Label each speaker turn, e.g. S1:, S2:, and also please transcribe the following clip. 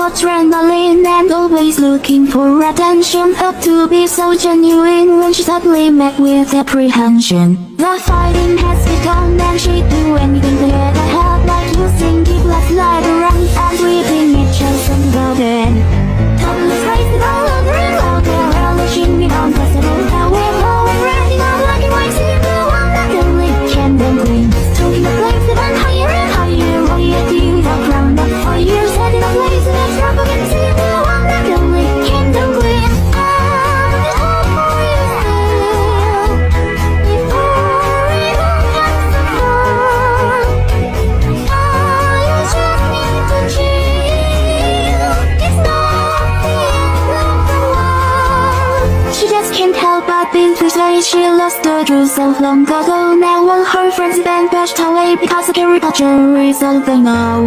S1: adrenaline and always looking for attention. Up to be so genuine when she suddenly met with apprehension. The fighting has begun and she'd do anything to get ahead, like using deep left light around and breathing each other about it. Totally crazy, all over and out there, relishing me on festival. Now we're all already not looking like seeing the one that can live can then clean. Taking the place that I'm higher and higher, royalty the crown up for years, heading a place that I'm strong again, seeing the one that can live can then clean. She lost the truth so long ago. Now all her friends have been pushed away because of caricature is all they know.